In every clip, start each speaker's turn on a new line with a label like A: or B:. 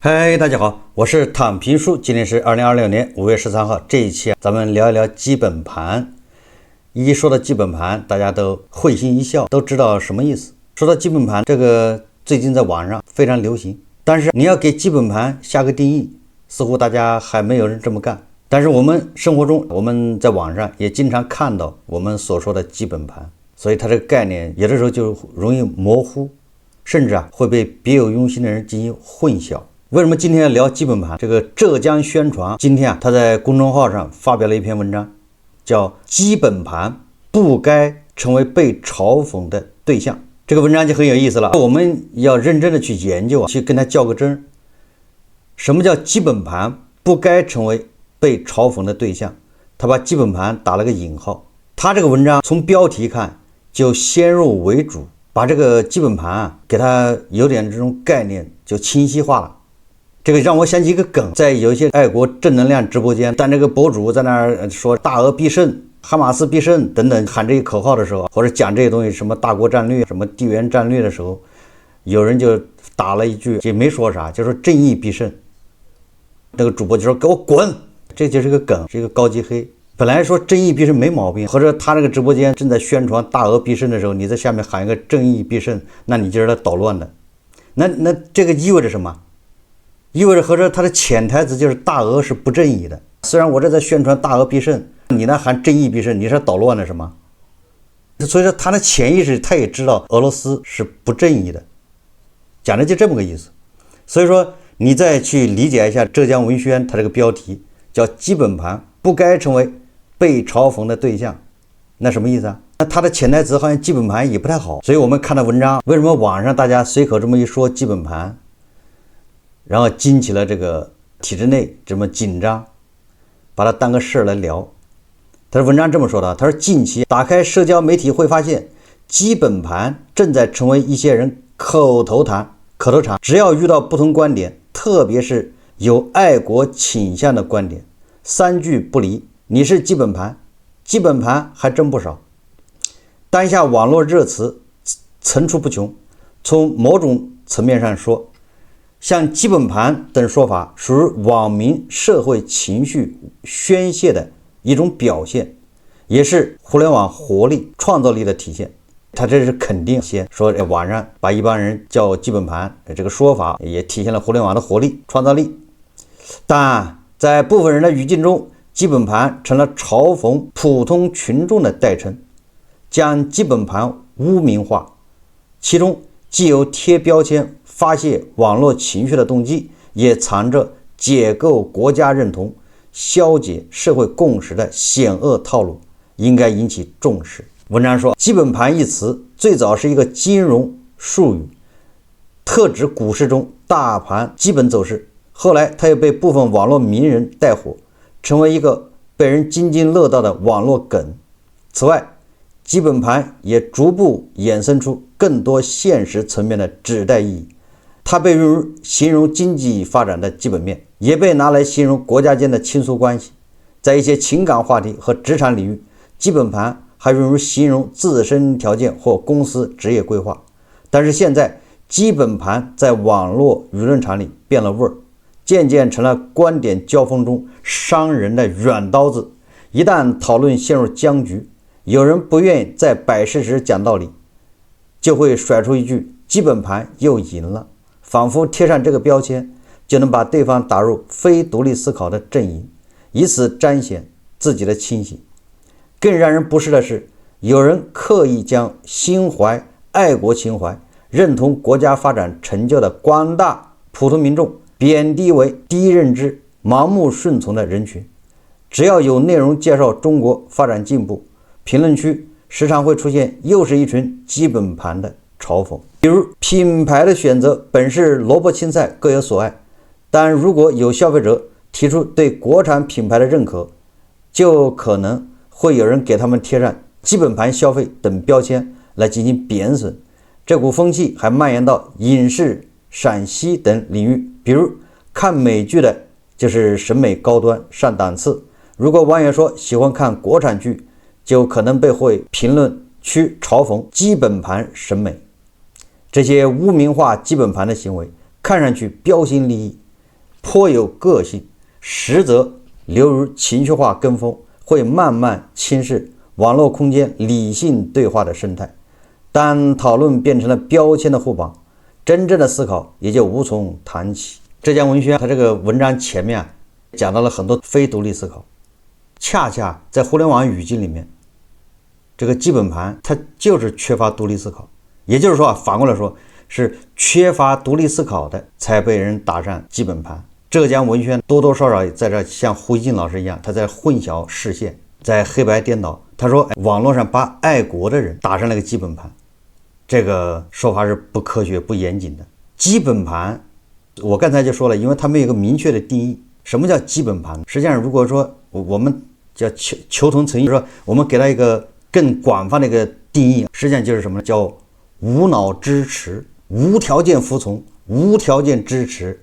A: 嗨，大家好，我是躺平叔，今天是2026年5月13号。这一期咱們聊一聊基本盤。一說到基本盤，大家都會心一笑，都知道什麼意思。說到基本盤，這個最近在網上非常流行，但是你要給基本盤下個定義，似乎大家還沒有人這麼幹。但是我們生活中，我們在網上也經常看到我們所說的基本盤，所以它這個概念有的時候就容易模糊，甚至會被別有用心的人進行混淆。為什麼今天要聊基本盤？這個浙江宣傳今天他在公眾號上發表了一篇文章，叫基本盤不該成為被嘲諷的對象。這個文章就很有意思了，我們要認真的去研究，去跟他較個真。什麼叫基本盤不該成為被嘲諷的对象？他把基本盤打了個引號。他這個文章從標題看就先入為主，把這個基本盤給他有點這種概念就清晰化了。這個讓我想起一個梗，在有一些愛國正能量直播間，但這個博主在那兒說大俄必勝、哈馬斯必勝等等喊这些口號的時候，或者講這些東西，什麼大國戰略、什麼地緣戰略的時候，有人就打了一句，就沒說啥，就說正義必勝。那個主播就說給我滾，這就是個梗，是一個高級黑。本來說正義必勝沒毛病，或者他這個直播間正在宣傳大俄必勝的時候，你在下面喊一個正義必勝，那你就是在搗亂的。那這個意味着什麼？意味着合着他的潛台詞就是大俄是不正義的。雖然我這在宣傳大俄必勝，你那喊正義必勝，你是搗亂的是嗎？所以說他的潛意識他也知道俄羅斯是不正義的，講的就這麼個意思。所以說你再去理解一下浙江文宣他這個標題叫基本盤不該成為被嘲諷的對象，那什麼意思啊？那他的潛台詞好像基本盤也不太好。所以我們看到文章，為什麼網上大家隨口這麼一說基本盤，然後激起了這個體制內這麼緊張，把它當個事兒來聊。他的文章這麼說的，他說近期打開社交媒體會發現，基本盤正在成為一些人口頭禪。只要遇到不同觀點，特別是有愛國傾向的觀點，三句不離，你是基本盤，基本盤還真不少。當下網絡熱詞層出不窮，從某種層面上說，像基本盤等說法屬於網民社會情緒宣洩的一種表現，也是互聯網活力創造力的體現。他這是肯定先說網上把一帮人叫基本盤，這個說法也體現了互聯網的活力創造力。但在部分人的語境中，基本盤成了嘲諷普通群眾的代稱，將基本盤污名化，其中既有貼標籤發洩網絡情緒的動機，也藏着解構國家認同、消解社會共識的險惡套路，應該引起重視。文章說，基本盤一詞最早是一個金融術語，特指股市中大盤基本走勢，後來它又被部分網絡名人帶火，成為一個被人津津樂道的網絡梗。此外，基本盤也逐步衍生出更多現實層面的指代意義。它被用於形容經濟發展的基本面，也被拿來形容國家間的親屬關係。在一些情感話題和職場領域，基本盤還用於形容自身條件或公司職業規劃。但是現在，基本盤在網絡輿論場裡變了味兒，漸漸成了觀點交鋒中傷人的軟刀子。一旦討論陷入僵局，有人不願意在擺事實講道理，就會甩出一句基本盤又贏了，仿佛貼上這個標籤就能把對方打入非獨立思考的陣營，以此彰顯自己的清醒。更讓人不適的是，有人刻意將心懷愛國情懷、認同國家發展成就的廣大普通民眾貶低為低認知、盲目順從的人群。只要有內容介紹中國發展進步，評論區時常會出現又是一群基本盤的嘲諷。比如，品牌的選擇本是蘿蔔青菜各有所愛，但如果有消費者提出對國產品牌的認可，就可能會有人給他們貼上基本盤消費等標籤來進行貶損。這股風氣還蔓延到影視、賞析等領域，比如看美劇的就是審美高端上檔次，如果網友說喜歡看國產劇，就可能被會評論區嘲諷基本盤審美。這些污名化基本盤的行為看上去標新立異，頗有個性，實則流入情緒化跟風，會慢慢侵蝕網絡空間理性對話的生態。當討論變成了標籤的互綁，真正的思考也就無從談起。浙江文軒他這個文章前面講到了很多非獨立思考，恰恰在互聯網語境裡面，這個基本盤它就是缺乏獨立思考。也就是說反過來說，是缺乏獨立思考的才被人打上基本盤。浙江文軒多多少少在這像胡锡进老師一樣，他在混淆视線，在黑白顛倒。他說網絡上把愛國的人打上了個基本盤，這個說法是不科學不嚴謹的。基本盤我剛才就說了，因為它沒有一個明確的定義。什麼叫基本盤？實際上如果說我們叫求同存異，說我們給它一個更廣泛的一個定義，實際上就是什麼呢？叫無腦支持，無條件服從，無条件支持，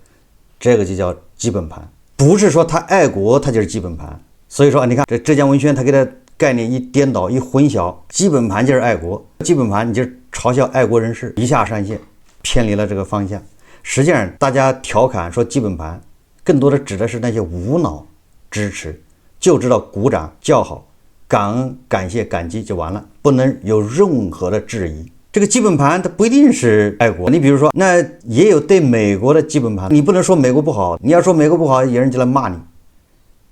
A: 這個就叫基本盤。不是說他愛國他就是基本盤。所以說你看這浙江文軒他給他概念一顛倒一混淆，基本盤就是愛國，基本盤你就嘲笑愛国人士，一下上線，偏離了這個方向。實際上大家調侃說基本盤更多的指的是那些無腦支持，就知道鼓掌叫好，感恩感謝感激就完了，不能有任何的质疑。這個基本盤它不一定是愛國，你比如說那也有对美國的基本盤，你不能說美國不好，你要说美国不好，有人就来骂你。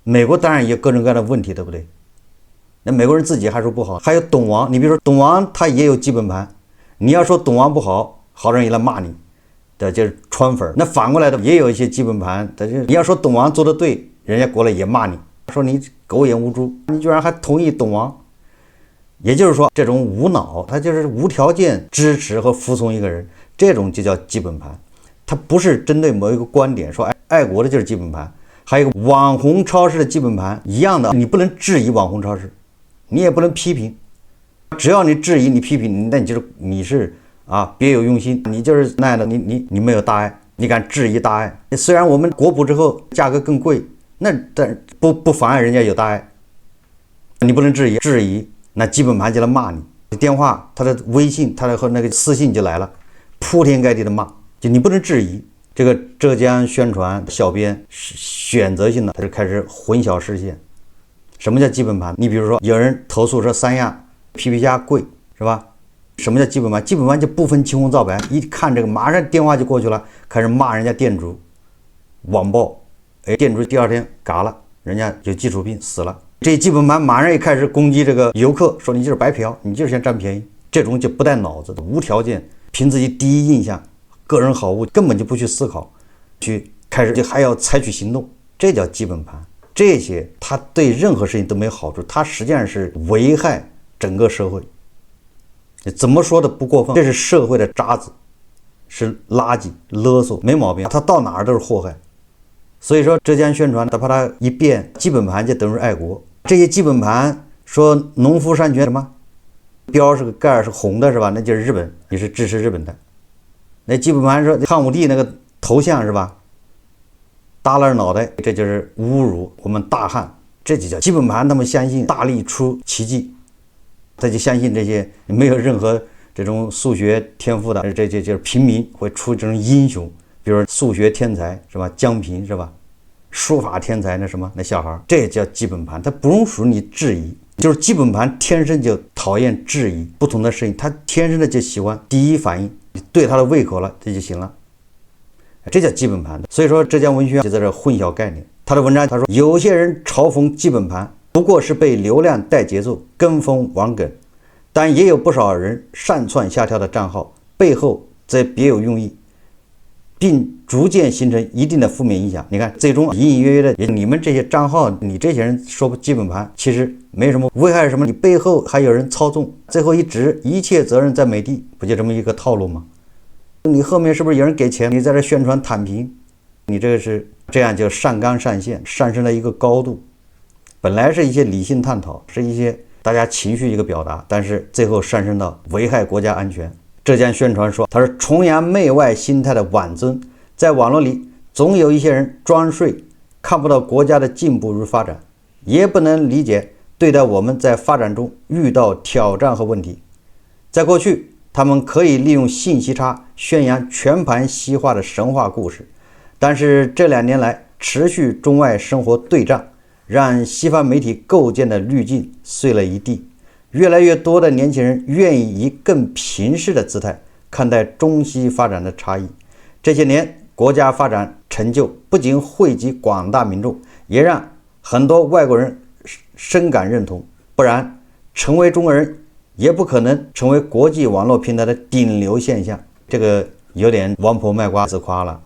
A: 美国当然也有各种各样的問題，對不對？那美國人自己還說不好。還有董王，你比如說董王他也有基本盤，你要說董王不好，好多人也來罵你的，就是川粉。那反過來的也有一些基本盤，但是你要說董王做的对，人家過來也罵你，說你狗眼無珠，你居然還同意董王。也就是說這種無腦，他就是無條件支持和服從一個人，這種就叫基本盤。他不是針對某一個觀點說愛國的就是基本盤。還有一個網紅超市的基本盤一樣的，你不能質疑網紅超市，你也不能批評，只要你質疑你批評，那你是別有用心，你就是那樣的，你沒有大愛，你敢質疑大愛。雖然我們國補之後價格更貴，那但不妨礙人家有大愛，你不能質疑，那基本盤就來罵你，電話他的微信他的和那個私信就來了，鋪天蓋地的罵，就你不能質疑。這個浙江宣傳小編選擇性的，他就開始混淆視線。什麼叫基本盤？你比如說有人投訴說三亞皮皮蝦貴，是吧？什麼叫基本盤？基本盤就不分青紅皂白，一看這個馬上電話就過去了，開始罵人家店主，網暴，店主第二天嘎了，人家有基礎病死了。這基本盤馬上一開始攻擊這個遊客，說你就是白嫖，你就是想占便宜，這種就不帶腦子的，無條件，憑自己第一印象。個人好惡根本就不去思考，去開始就還要採取行動，這叫基本盤。這些它對任何事情都沒有好處，它實際上是危害整個社會。怎麼說的不過分？這是社會的渣子，是垃圾勒索，沒毛病，它到哪兒都是禍害。所以說浙江宣傳他把它一變，基本盤就等於愛國。這些基本盤說農夫山泉什麼標是個蓋是紅的，是吧？那就是日本，你是支持日本的。那基本盤說漢武帝那個頭像是吧，耷拉着腦袋，這就是侮辱我們大漢，這就叫基本盤。他們相信大力出奇蹟，他就相信這些沒有任何這種數學天賦的，這就是平民會出這種英雄，比如數學天才是吧，江平是吧，書法天才那什麼那小孩，這叫基本盤，他不容許你質疑。就是基本盤天生就討厭質疑不同的事情，他天生的就喜歡第一反應對他的胃口了，这就行了，這叫基本盤。所以說浙江文軒就在這混淆概念。他的文章他說，有些人嘲諷基本盤不過是被流量帶節奏跟風玩梗，但也有不少人上竄下跳的賬號背後則別有用意，並逐漸形成一定的負面影響。你看最終隱隱約約的，你們這些賬號，你這些人說基本盤其實沒什麼危害，什麼你背後還有人操縱，最後一指一切責任在美帝，不就這麼一個套路嗎？你後面是不是有人給錢？你在這宣傳躺平，你這個是這樣就上纲上線，上升了一個高度。本來是一些理性探討，是一些大家情緒一個表達，但是最後上升到危害國家安全。浙江宣傳說，他是崇洋媚外心態的晚尊，在網絡裡總有一些人裝睡，看不到國家的進步與發展，也不能理解對待我們在發展中遇到挑戰和問題。在過去，他們可以利用信息差宣揚全盤西化的神話故事，但是這2年來持續中外生活對戰，讓西方媒體構建的濾鏡碎了一地。越來越多的年輕人願意以更平視的姿態看待中西發展的差異。這些年，國家發展成就不僅惠及廣大民眾，也讓很多外國人深感認同。不然，成為中國人也不可能成為國際網絡平台的頂流現象。這個有點王婆賣瓜自誇了。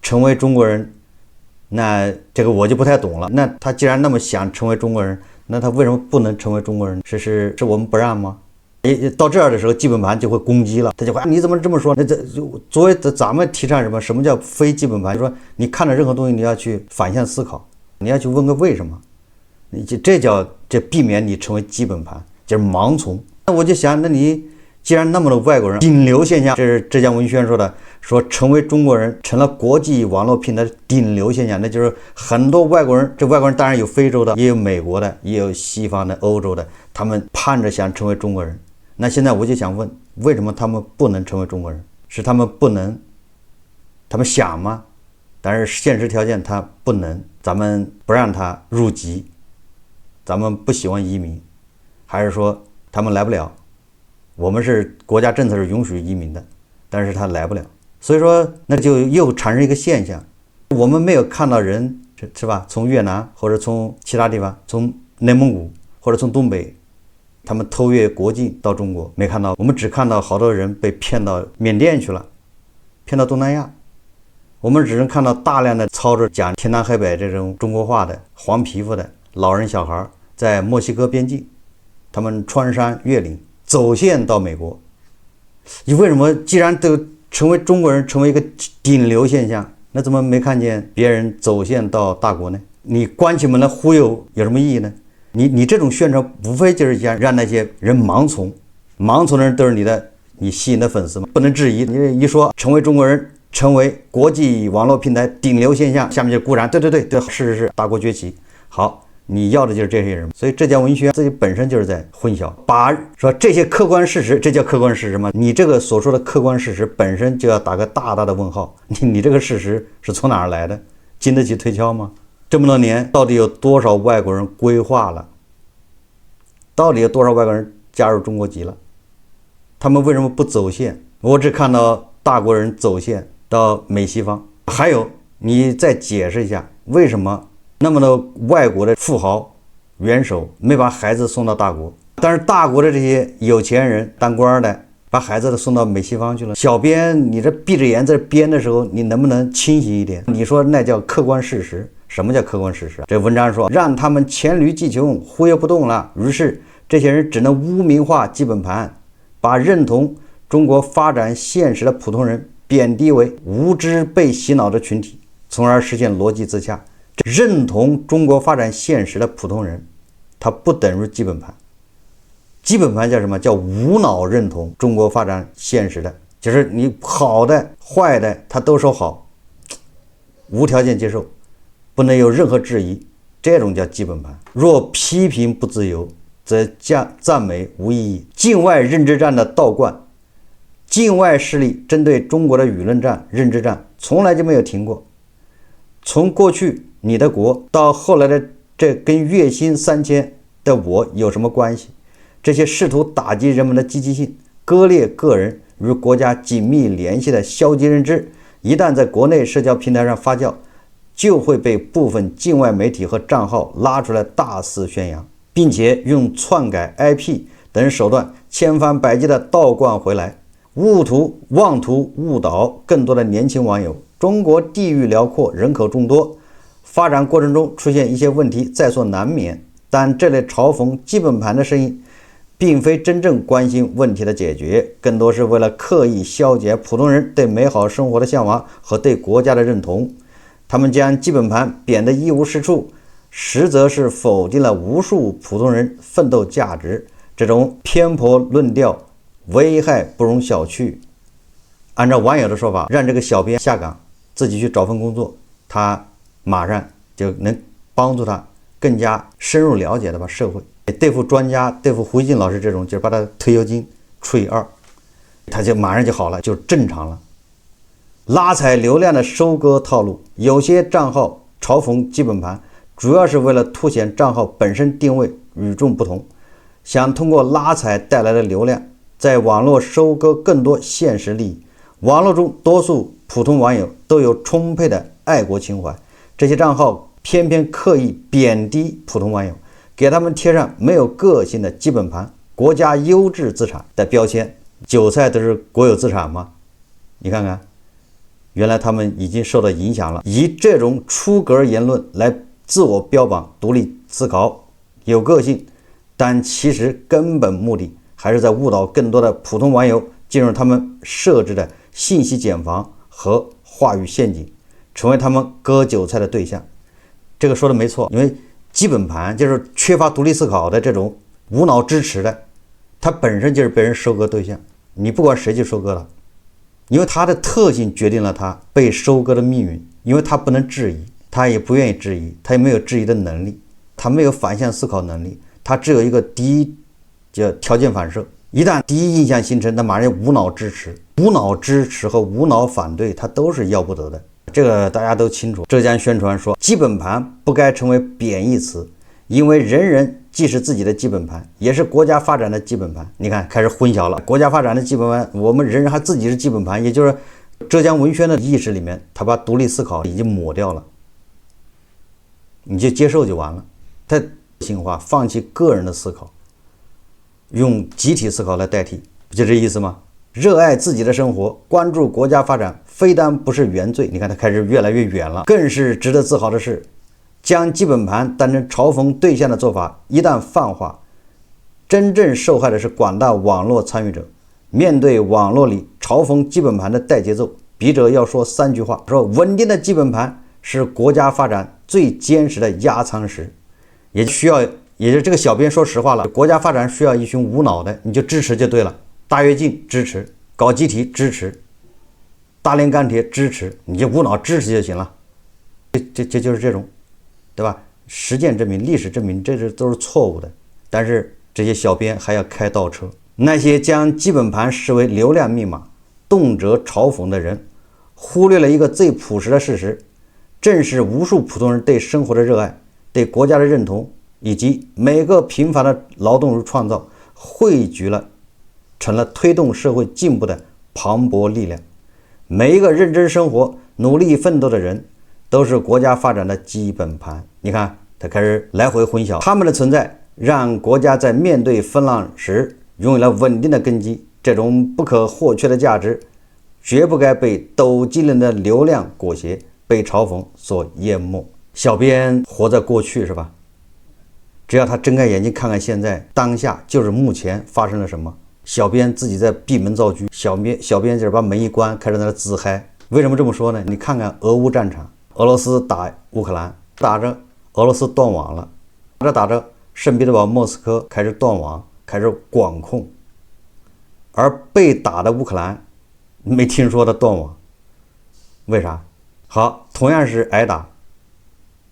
A: 成為中國人，那這個我就不太懂了。那他既然那麼想成為中國人，那他為什么不能成為中國人？是我們不讓嗎？到這兒的時候，基本盤就會攻擊了。他就會你怎麼這麼說？那作為咱們提倡什麼？什麼叫非基本盤？就是說你看到任何東西，你要去反向思考，你要去問個為什麼。這避免你成為基本盤，就是盲從。那我就想，那你既然那麼多外國人頂流現象，这是浙江文轩說的，說成為中國人成了國際網絡平台的頂流現象，那就是很多外國人，這外國人當然有非洲的，也有美國的，也有西方的、歐洲的，他們盼着想成為中國人。那現在我就想問，為什麼他們不能成為中國人？是他们不能，他们想嗎？但是现實條件他不能，咱們不讓他入籍，咱們不喜歡移民，還是說他們來不了？我們是國家政策是允許移民的，但是他來不了，所以說那就又產生一個現象，我們沒有看到人是吧？從越南或者從其他地方，從內蒙古或者從東北，他們偷越國境到中國，沒看到，我們只看到好多人被騙到緬甸去了，騙到東南亞，我們只能看到大量的操着講天南海北這種中國話的黃皮膚的老人小孩在墨西哥邊境，他們穿山越嶺走線到美國。你為什麼既然都成為中國人，成為一個頂流現象，那怎麼沒看見別人走線到大國呢？你關起門來忽悠有什麼意義呢？你這種宣傳無非就是想讓那些人盲從，盲從的人都是你吸引的粉絲嘛，不能質疑。你一說成為中國人，成為國際網絡平台頂流現象，下面就鼓掌，對，是大國崛起。好，你要的就是這些人。所以浙江文學自己本身就是在混淆，把說這些客觀事實，這叫客觀事實嗎？你這個所說的客觀事實本身就要打個大大的問號。你這個事實是從哪兒來的？經得起推敲嗎？這麼多年，到底有多少外國人歸化了？到底有多少外國人加入中國籍了？他們為什麼不走線？我只看到大國人走線到美西方。還有，你再解釋一下，為什麼那麼多外國的富豪元首沒把孩子送到大國，但是大國的這些有錢人當官的把孩子都送到美西方去了？小編，你這閉着眼在這編的時候，你能不能清醒一點？你說那叫客觀事實。什麼叫客觀事實？這文章說讓他們黔驢技窮，忽悠不動了，於是這些人只能污名化基本盤，把認同中國發展現實的普通人貶低為無知被洗腦的群體，從而實現邏輯自洽。認同中國發展現實的普通人，它不等於基本盤。基本盤叫什麼？叫無腦認同中國發展現實的，就是你好的壞的他都說好，無條件接受，不能有任何質疑，這種叫基本盤。若批評不自由，則讚美無意義。境外認知戰的倒灌，境外勢力針對中國的輿論戰、認知戰從來就沒有停過。從過去你的國到後來的這跟月薪3000的我有什麼關係？這些試圖打擊人們的積極性、割裂個人與國家緊密聯繫的消極認知，一旦在國內社交平台上發酵，就會被部分境外媒體和賬號拉出來大肆宣揚，並且用篡改 IP 等手段千方百計地倒灌回來，妄圖誤導更多的年輕網友。中國地域遼闊，人口眾多，發展過程中出現一些問題在所難免，但這類嘲諷基本盤的聲音並非真正關心問題的解決，更多是為了刻意消解普通人對美好生活的向往和對國家的認同。他們將基本盤貶得一無是處，實則是否定了無數普通人奮鬥價值。這種偏頗論調危害不容小覷。按照網友的說法，讓這個小編下崗，自己去找份工作，他馬上就能幫助他更加深入了解的把社會。對付專家，對付胡錫進老師這種，就是把他退休金除以2，他就馬上就好了，就正常了。拉踩流量的收割套路。有些账号嘲讽基本盘，主要是为了凸显账号本身定位与众不同，想通过拉踩带来的流量，在网絡收割更多现实利益。网絡中多数普通網友都有充沛的愛國情懷，這些賬號偏偏刻意貶低普通網友，給他們貼上沒有個性的基本盤、國家優質資產的標籤。韭菜都是國有資產嗎？你看看，原來他們已經受到影響了，以這種出格言論來自我標榜獨立思考、有個性，但其實根本目的還是在誤導更多的普通網友進入他們設置的信息繭房和話語陷阱，成為他們割韭菜的對象。這個說的沒錯，因為基本盤就是缺乏獨立思考的這種無腦支持的，它本身就是被人收割對象。你不管誰去收割它，因為它的特性決定了它被收割的命運，因為它不能質疑，他也不願意質疑，他也沒有質疑的能力，他沒有反向思考能力，他只有一個第一叫條件反射。一旦第一印象形成，他馬上無腦支持，無腦支持和無腦反對，它都是要不得的。這個大家都清楚。浙江宣傳說，基本盤不該成為貶義詞，因為人人既是自己的基本盤，也是國家發展的基本盤。你看，開始混淆了。國家發展的基本盤，我們人人還自己是基本盤，也就是浙江文宣的意識裡面，他把獨立思考已經抹掉了，你就接受就完了。他性化，放棄個人的思考，用集體思考來代替，不就這意思嗎？熱愛自己的生活，關注國家發展，非但不是原罪，你看他開始越來越遠了。更是值得自豪的是，將基本盤當成嘲諷對象的做法一旦泛化，真正受害的是廣大網絡參與者。面對網絡裡嘲諷基本盤的帶節奏，筆者要說3句話：說穩定的基本盤是國家發展最堅實的壓艙石，也就這個小編說實話了，國家發展需要一群無腦的，你就支持就對了。大躍進支持，搞集體支持，大連鋼鐵支持，你就無腦支持就行了。這就是這種，對吧？實踐證明，歷史證明，這都是錯誤的。但是這些小編還要開倒車，那些將基本盤視為流量密碼，動輒嘲諷的人，忽略了一個最樸實的事實，正是無數普通人對生活的熱愛、對國家的認同，以及每個平凡的勞動與創造，匯聚了成了推動社會進步的磅礴力量。每一個認真生活、努力奮鬥的人，都是國家發展的基本盤。你看，他開始來回混淆，他們的存在讓國家在面對風浪時擁有了穩定的根基。這種不可或缺的價值，絕不該被抖機靈的流量裹挾，被嘲諷所淹沒。小編活在過去是吧？只要他睜開眼睛看看現在當下，就是目前發生了什麼。小編自己在閉門造車，小編就是把門一關，開始在那自嗨。為什麼這麼說呢？你看看俄烏戰場，俄羅斯打烏克蘭，打着俄羅斯斷網了，打着聖彼得堡、莫斯科開始斷網，開始管控，而被打的烏克蘭沒聽說他斷網，為啥？好，同樣是挨打，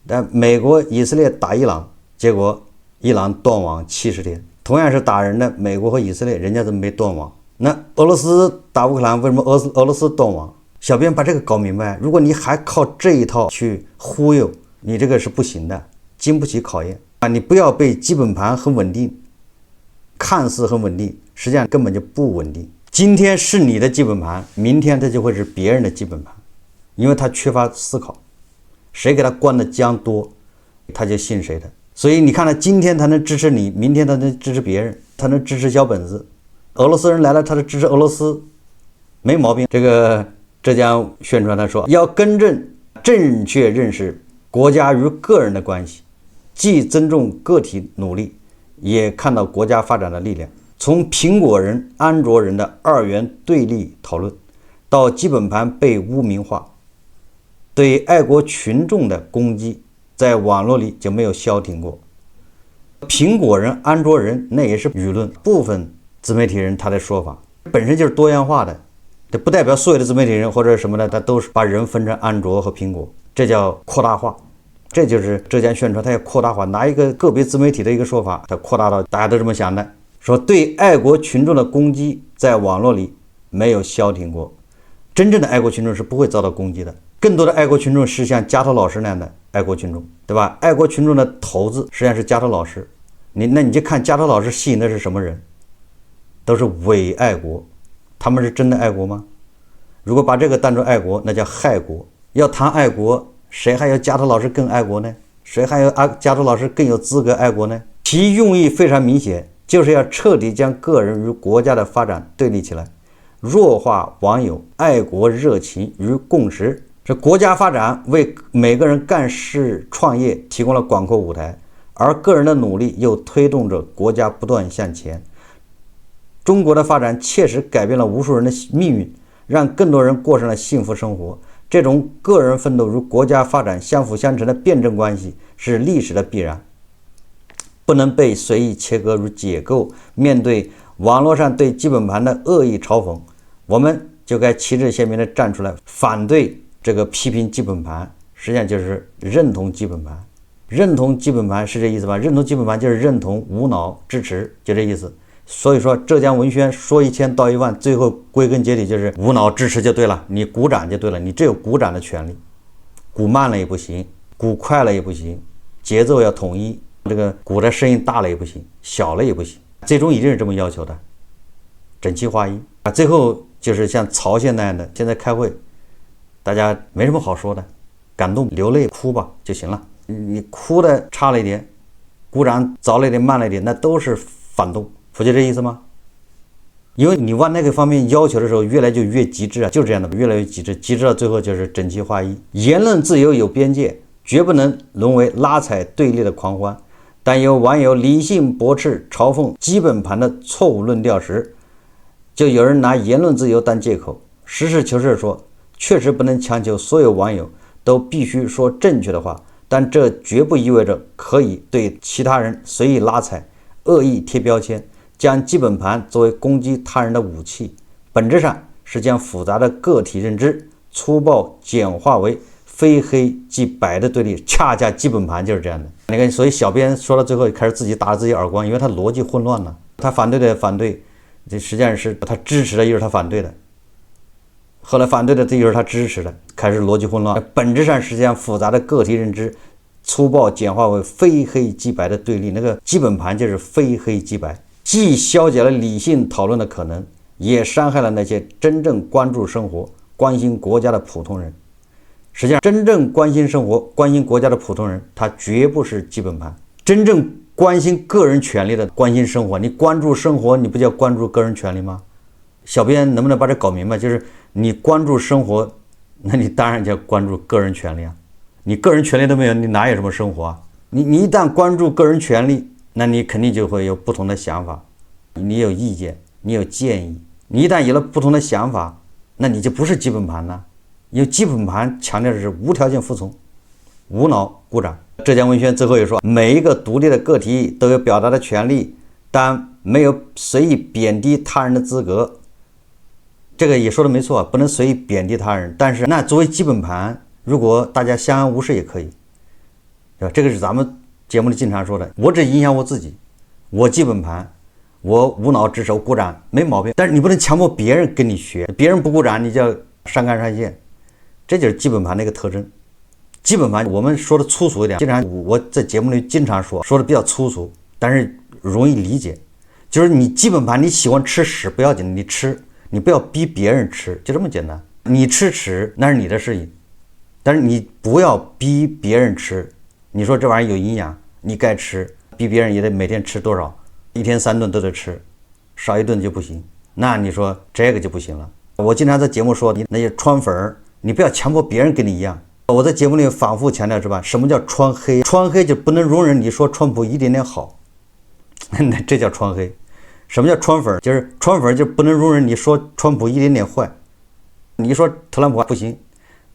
A: 但美國、以色列打伊朗，結果伊朗斷網70天。同樣是打人的美國和以色列，人家怎麼沒斷網？那俄羅斯打烏克蘭，為什麼俄羅斯斷網？小編把這個搞明白，如果你還靠這一套去忽悠，你這個是不行的，經不起考驗啊！你不要被基本盤很穩定，看似很穩定，實際上根本就不穩定。今天是你的基本盤，明天它就會是別人的基本盤，因為他缺乏思考，誰給他灌的漿多，他就信誰的。所以你看他今天他能支持你，明天他能支持別人，他能支持小本子。俄羅斯人來了，他就支持俄羅斯，沒毛病。這個浙江宣傳他說，要更正正確認識國家與個人的關係，既尊重個體努力，也看到國家發展的力量。從蘋果人、安卓人的二元對立討論，到基本盤被污名化，對愛國群眾的攻擊在網絡裡就沒有消停過。蘋果人、安卓人那也是輿論部分自媒體人他的說法，本身就是多樣化的，這不代表所有的自媒體人或者什麼的，他都是把人分成安卓和蘋果，這叫擴大化。這就是浙江宣傳，他要擴大化，拿一個個別自媒體的一個說法，他擴大到大家都這麼想的，說對愛國群眾的攻擊在網絡裡沒有消停過。真正的愛國群众是不會遭到攻擊的。更多的愛國群眾是像加藤老師那樣的愛國群眾，對吧？愛國群众的頭子實際上是加藤老師。那你就看加藤老師吸引的是什麼人？都是偽愛國，他們是真的愛國嗎？如果把這個當作愛國，那叫害國。要談愛國，誰還有加藤老師更愛國呢？誰還有加藤老師更有資格愛國呢？其用意非常明顯，就是要徹底將個人與國家的發展對立起來，弱化網友愛國熱情與共識。这國家發展為每個人幹事創業提供了廣闊舞台，而個人的努力又推動着國家不斷向前。中國的發展切實改變了無數人的命運，讓更多人過上了幸福生活。這種個人奮鬥與國家發展相輔相成的辯證關係是歷史的必然，不能被隨意切割與解構。面對網絡上對基本盤的惡意嘲諷，我們就該旗幟鮮明地站出來反對這個批評基本盤，實際上就是認同基本盤。認同基本盤是這意思吧？認同基本盤就是認同無腦支持，就這意思。所以說浙江文宣說1000道1萬，最後歸根結底就是無腦支持就对了，你鼓掌就对了，你只有鼓掌的權利，鼓慢了也不行，鼓快了也不行，節奏要統一，這個鼓的聲音大了也不行，小了也不行，最終一定是這麼要求的，整齊劃一啊。最後就是像朝鮮那樣的，現在開會大家沒什麼好說的，感動流淚哭吧就行了，你哭的差了一點，鼓掌早了一點慢了一點，那都是反動，不就這意思嗎？因為你往那個方面要求的時候，越來就越極致啊，就這樣的，越來越極致，極致到最後就是整齊劃一。言論自由有邊界，絕不能淪為拉踩對立的狂歡。但有網友理性駁斥嘲諷基本盤的錯誤論調時，就有人拿言論自由當借口。實事求是說，確實不能強求所有網友都必須說正確的話，但這絕不意味着可以對其他人隨意拉踩、惡意貼標籤，將基本盤作為攻擊他人的武器，本質上是將複雜的個體認知粗暴簡化為非黑即白的對立，恰恰基本盤就是這樣的。你看，所以小編說到最後開始自己打自己耳光，因為他邏輯混亂了，他反对的反对，這實際上是他支持的，又是他反对的，後來反對的這又是他支持的，開始邏輯混亂。本質上是將複雜的個體認知粗暴簡化為非黑即白的對立，那個基本盤就是非黑即白，既消解了理性討論的可能，也傷害了那些真正關注生活、關心國家的普通人。實際上，真正關心生活、關心國家的普通人，他絕不是基本盤。真正關心個人權利的，關心生活，你關注生活，你不叫關注個人權利嗎？小編能不能把這搞明白？就是你關注生活，那你當然叫關注個人權利啊。你個人權利都沒有，你哪有什麼生活啊？你一旦關注個人權利，那你肯定就會有不同的想法，你有意見，你有建議。你一旦有了不同的想法，那你就不是基本盤了。因為基本盤強調的是無條件服從、無腦鼓掌。浙江文宣最後也說，每一個獨立的個體都有表達的權利，但沒有隨意貶低他人的資格。這個也說的沒錯，不能隨意貶低他人。但是那作為基本盤，如果大家相安無事也可以，對吧？這個是咱們節目裡經常說的。我只影響我自己，我基本盤，我無腦支持，我鼓掌沒毛病。但是你不能強迫別人跟你學，別人不鼓掌，你就要上綱上線。這就是基本盤的一個特徵。基本盤我們說的粗俗一點，經常我在節目裡經常說的比較粗俗，但是容易理解。就是你基本盤，你喜歡吃屎不要緊，你吃，你不要逼別人吃，就這麼簡單。你吃屎那是你的事情，但是你不要逼別人吃。你說這玩意兒有營養，你該吃，逼別人也得每天吃多少，1天3頓都得吃，少1頓就不行。那你說這個就不行了。我經常在節目說，你那些川粉，你不要強迫別人跟你一樣。我在節目裡反复強調，是吧？什麼叫川黑？川黑就不能容忍你說川普一點點好，那這叫川黑。什麼叫川粉？就是川粉就不能容忍你說川普一點點壞。你說特朗普不行，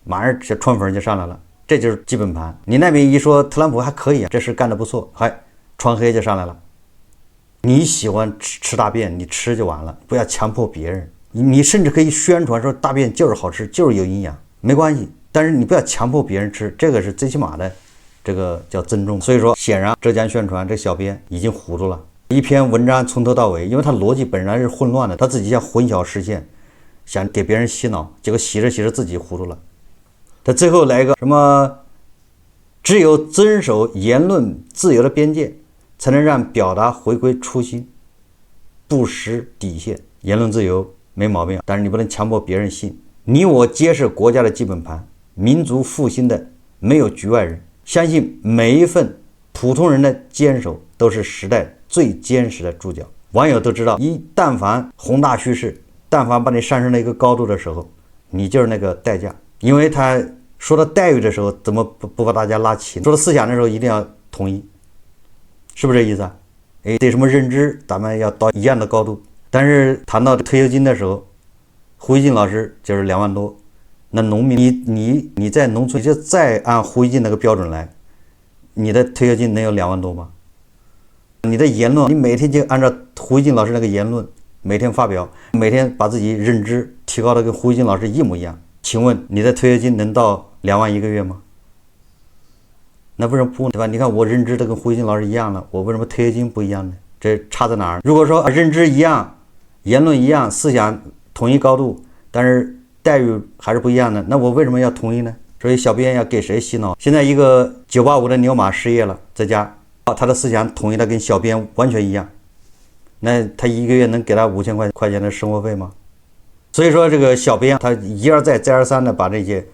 A: 馬上這川粉就上來了，這就是基本盤。你那邊一說特朗普還可以啊，這事幹得不錯，嗨，川黑就上來了。你喜歡吃大便，你吃就完了，不要強迫別人。你甚至可以宣傳說大便就是好吃，就是有營養，沒關係。但是你不要強迫別人吃，這個是最起碼的，這個叫尊重。所以說，顯然浙江宣傳這小編已經糊塗了。一篇文章從頭到尾，因為他邏輯本來是混亂的，他自己要混淆視線，想給別人洗腦，結果洗着洗着自己糊塗了。他最後來一個什麼？只有遵守言論自由的邊界，才能讓表達回歸初心，不失底線。言論自由沒毛病，但是你不能強迫別人信。你我皆是國家的基本盤，民族復興的沒有局外人。相信每一份普通人的堅守都是時代最堅實的注腳。網友都知道，但凡宏大敘事，但凡把你上升到一个高度的時候，你就是那個代價。因為他說到待遇的時候，怎麼不把大家拉齊？說到思想的時候，一定要統一，是不是這意思啊？對什麼認知，咱們要到一樣的高度。但是談到退休金的時候，胡一靜老師就是2萬多，那農民你在農村，你就再按胡一靜那個標準來，你的退休金能有2萬多嗎？你的言論，你每天就按照胡一靜老師那個言論每天發表，每天把自己認知提高的跟胡一靜老師一模一樣，請問你的退休金能到2萬1個月嗎？那為什麼不，對吧？你看我認知都跟胡一靜老師一樣了，我為什麼退休金不一樣呢？這差在哪兒？如果說認知一樣，言論一樣，思想統一高度，但是待遇還是不一樣的，那我為什麼要統一呢？所以小編要給誰洗腦？現在一個985的牛馬失業了，在家，他的思想統一的跟小編完全一樣，那他一個月能給他5000塊錢的生活費嗎？所以說這個小編他一而再再而三的把這些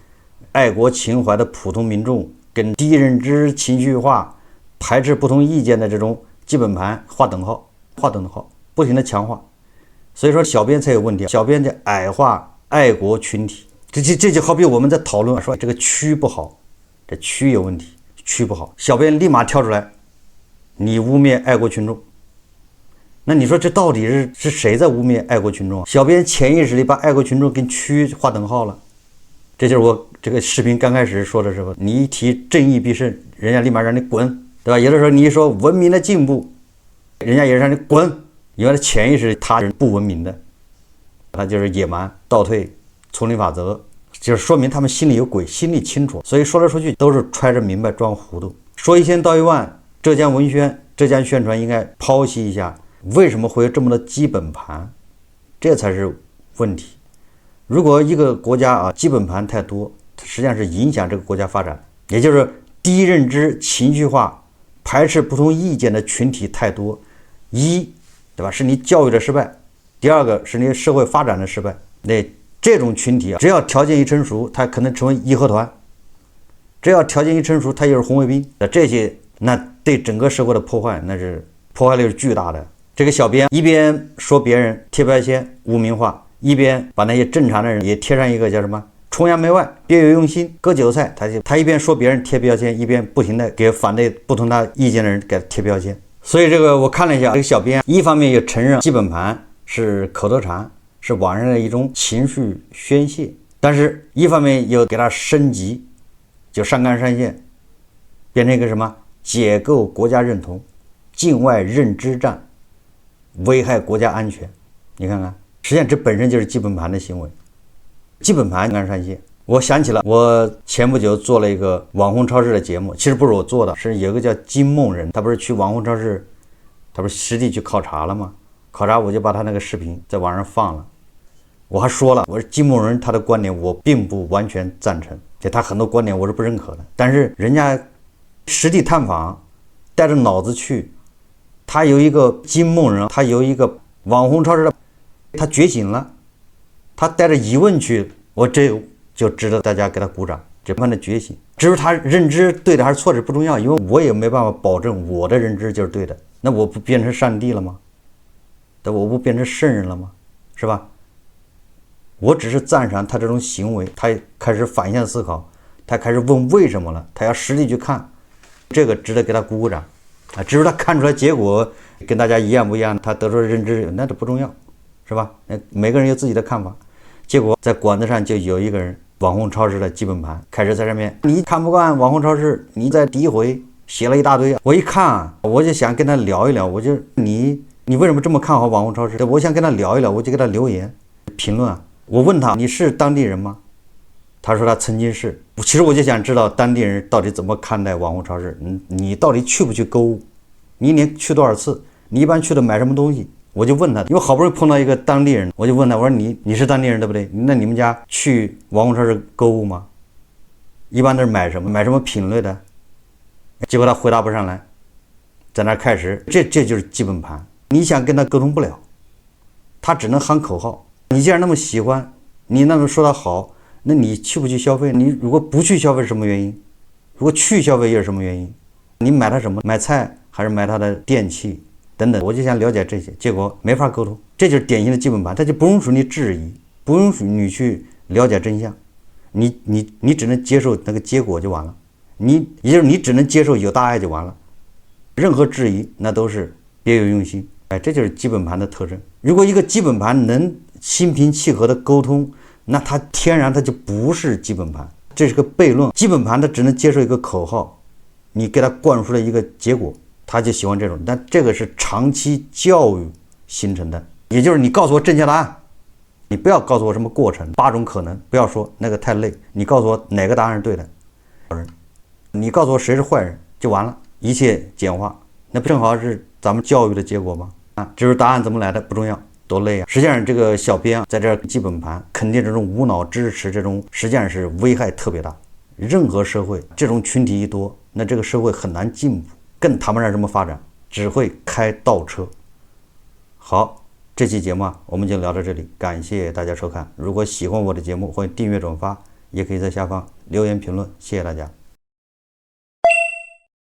A: 愛國情懷的普通民眾跟低認知情緒化、排斥不同意見的這種基本盤劃等號，不停的強化。所以說小編才有問題，小編在矮化愛國群體，這就好比我們在討論說這個區不好，這區有問題，區不好，小編立馬跳出來，你污衊愛國群眾，那你說這到底是誰在污衊愛國群眾？小編潛意識裡把愛國群眾跟區劃等號了，這就是我這個視頻剛開始說的時候，你一提正義必勝，人家立馬讓你滾，對吧？有的時候你一說文明的進步，人家也讓你滾。因為潛意識他人不文明的，他就是野蠻倒退叢林法則，就是說明他們心裡有鬼，心裡清楚，所以說來說去都是揣着明白裝糊塗。說1000道1萬，浙江文宣、浙江宣傳應該剖析一下為什麼會有這麼多基本盤，這才是問題。如果一個國家基本盤太多，實際上是影響這個國家發展，也就是低認知情緒化、排斥不同意見的群體太多，對吧？是你教育的失敗，第二個是你社會發展的失敗。那這種群體只要條件一成熟，它可能成為義和團；只要條件一成熟，它就是紅衛兵。這些那對整個社會的破壞，那是破壞力是巨大的。這個小編一邊說別人貼標籤污名化，一邊把那些正常的人也貼上一個叫什麼崇洋媚外、別有用心、割韭菜。他一邊說別人貼標籤，一邊不停的給反對不同他意見的人給貼標籤。所以這個我看了一下，這個小編一方面又承認基本盤是口頭禪，是網上的一種情緒宣洩，但是一方面又給他升級，就上綱上線，變成一個什麼解構國家認同、境外認知戰，危害國家安全。你看看，實際上這本身就是基本盤的行為，基本盤上綱上線。我想起了，我前不久做了一個網紅超市的節目，其實不是我做的，是有個叫金夢人，他不是去網紅超市，他不是實地去考察了嗎？考察我就把他那個視頻在網上放了，我還說了，我說金夢人他的觀點我並不完全贊成，就他很多觀點我是不認可的，但是人家實地探訪，帶着腦子去，他有一個金夢人，他有一個網紅超市的，他覺醒了，他帶着疑問去，我這就值得大家給他鼓掌，這般的覺醒。至於他認知對的還是錯的不重要，因為我也沒辦法保證我的認知就是對的，那我不變成上帝了嗎？那我不變成聖人了嗎？是吧？我只是讚賞他這種行為，他開始反向思考，他開始問為什麼了，他要實地去看，這個值得給他鼓鼓掌啊。至於他看出來結果跟大家一樣不一樣，他得出的認知那都不重要，是吧？每個人有自己的看法。結果在館子上就有一個人，網紅超市的基本盤開始在上面，你看不慣網紅超市，你在诋毀，寫了一大堆。我一看，我就想跟他聊一聊，我就你為什麼這麼看好網紅超市？我想跟他聊一聊，我就給他留言評論啊。我問他，你是當地人嗎？他說他曾經是。其實我就想知道當地人到底怎麼看待網紅超市，你到底去不去購物？你一年去多少次？你一般去的買什麼東西？我就問他，因為好不容易碰到一個當地人，我就問他，我說你是當地人對不對？那你們家去王府超市購物嗎？一般都是買什麼？買什麼品類的？結果他回答不上來，在那開始，這就是基本盤。你想跟他溝通不了，他只能喊口號。你既然那麼喜歡，你那么說他好，那你去不去消費？你如果不去消費是什麼原因？如果去消費又是什麼原因？你買他什麼？买菜還是買他的電器等等？我就想了解這些，結果沒法溝通。這就是典型的基本盤，他就不容許你質疑，不容許你去了解真相，你只能接受那個結果就完了。也就是你只能接受有大愛就完了，任何質疑那都是別有用心。這就是基本盤的特徵。如果一個基本盤能心平氣和的溝通，那它天然它就不是基本盤，這是個悖論。基本盤它只能接受一個口號，你給他灌輸了一個結果，他就喜歡這種。但這個是長期教育形成的，也就是你告訴我正確答案，你不要告訴我什麼過程，8種可能，不要说那個太累，你告訴我哪個答案是對的，你告訴我誰是壞人就完了，一切簡化，那不正好是咱們教育的結果嗎？至於答案怎麼來的不重要，多累啊！實際上這個小編在這基本盤肯定這種無腦支持，這種實際上是危害特別大。任何社會這種群體一多，那這個社會很難進步，更談不上什麼發展，只会開倒車。好，這期節目我們就聊到這裡，感謝大家收看。如果喜歡我的節目，歡迎訂閱轉發，也可以在下方留言評論，謝謝大家。